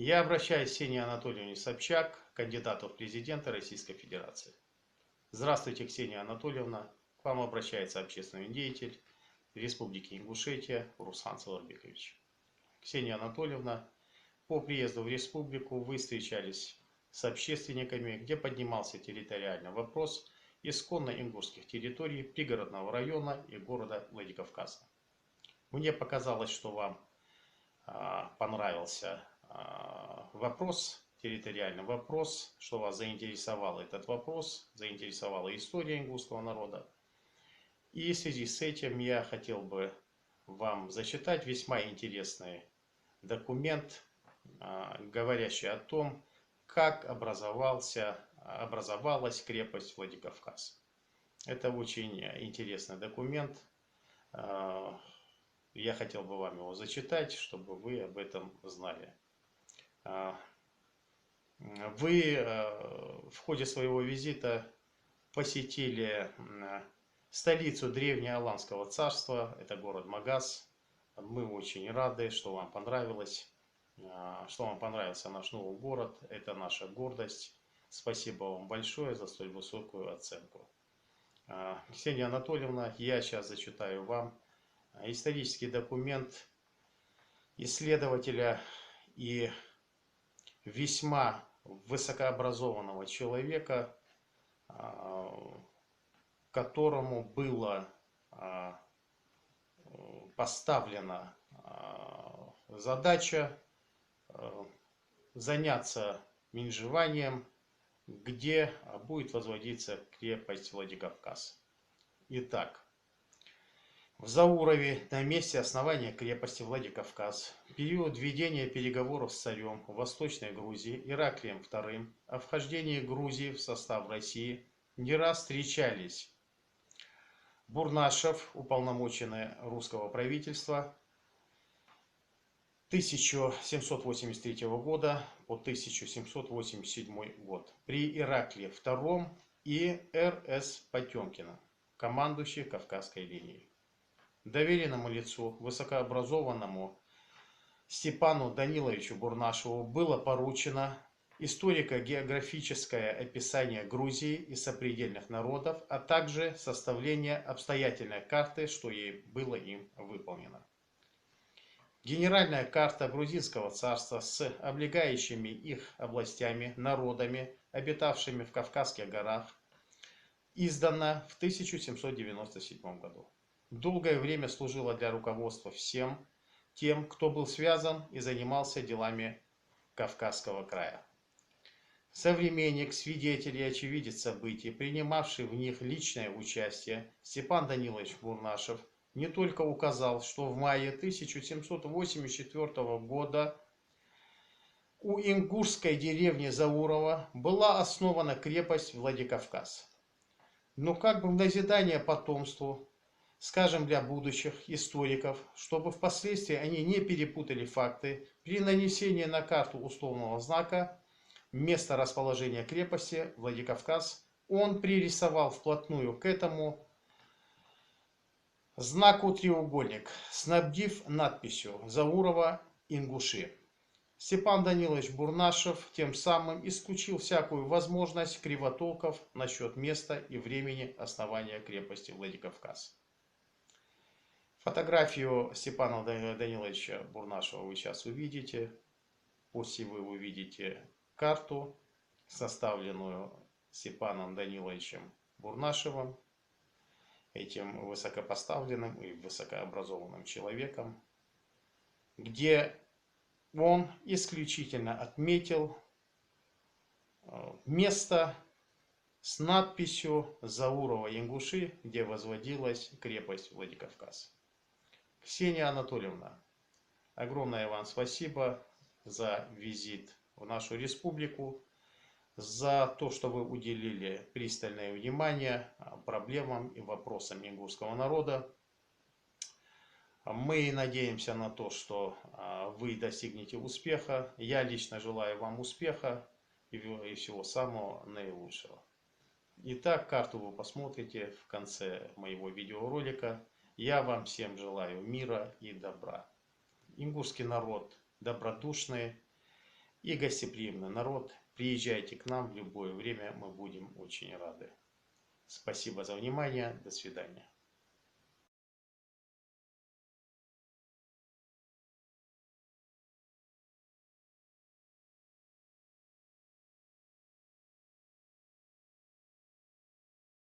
Я обращаюсь к Ксении Анатольевне Собчак, кандидату в президенты Российской Федерации. Здравствуйте, Ксения Анатольевна. К вам обращается общественный деятель Республики Ингушетия Руслан Саларбекович. Ксения Анатольевна, по приезду в республику вы встречались с общественниками, где поднимался территориальный вопрос исконно ингушских территорий пригородного района и города Владикавказа. Мне показалось, что вам понравился вопрос, территориальный вопрос, что вас заинтересовал этот вопрос, заинтересовала история ингушского народа. И в связи с этим я хотел бы вам зачитать весьма интересный документ, говорящий о том, как образовалась крепость Владикавказ. Это очень интересный документ. Я хотел бы вам его зачитать, чтобы вы об этом знали. Вы в ходе своего визита посетили столицу Древнеаланского царства, это город Магаз. Мы очень рады, что вам понравилось, что вам понравился наш новый город, это наша гордость. Спасибо вам большое за столь высокую оценку. Ксения Анатольевна, я сейчас зачитаю вам исторический документ исследователя и весьма высокообразованного человека, которому была поставлена задача заняться менжеванием, где будет возводиться крепость Владикавказ. Итак, в Заурове, на месте основания крепости Владикавказ, в период ведения переговоров с царем в Восточной Грузии Ираклием II о вхождении Грузии в состав России не раз встречались Бурнашев, уполномоченный русского правительства 1783 года по 1787 год, при Ираклии II и Р.С. Потемкина, командующий Кавказской линией. Доверенному лицу, высокообразованному Степану Даниловичу Бурнашеву было поручено историко-географическое описание Грузии и сопредельных народов, а также составление обстоятельной карты, что ей было им выполнено. Генеральная карта Грузинского царства с облегающими их областями, народами, обитавшими в Кавказских горах, издана в 1797 году. Долгое время служила для руководства всем тем, кто был связан и занимался делами Кавказского края. Современник, свидетель и очевидец событий, принимавший в них личное участие, Степан Данилович Бурнашев, не только указал, что в мае 1784 года у ингушской деревни Заурова была основана крепость Владикавказ. Но как бы в назидание потомству, скажем, для будущих историков, чтобы впоследствии они не перепутали факты, при нанесении на карту условного знака место расположения крепости Владикавказ он пририсовал вплотную к этому знаку треугольник, снабдив надписью «Заурова, Ингуши». Степан Данилович Бурнашев тем самым исключил всякую возможность кривотолков насчет места и времени основания крепости Владикавказ. Фотографию Степана Даниловича Бурнашева вы сейчас увидите. После вы увидите карту, составленную Степаном Даниловичем Бурнашевым, этим высокопоставленным и высокообразованным человеком, где он исключительно отметил место с надписью «Заурова, Ингуши», где возводилась крепость Владикавказ. Ксения Анатольевна, огромное вам спасибо за визит в нашу республику, за то, что вы уделили пристальное внимание проблемам и вопросам ингушского народа. Мы надеемся на то, что вы достигнете успеха. Я лично желаю вам успеха и всего самого наилучшего. Итак, карту вы посмотрите в конце моего видеоролика. Я вам всем желаю мира и добра. Ингушский народ добродушный, и гостеприимный народ. Приезжайте к нам в любое время, мы будем очень рады. Спасибо за внимание, до свидания.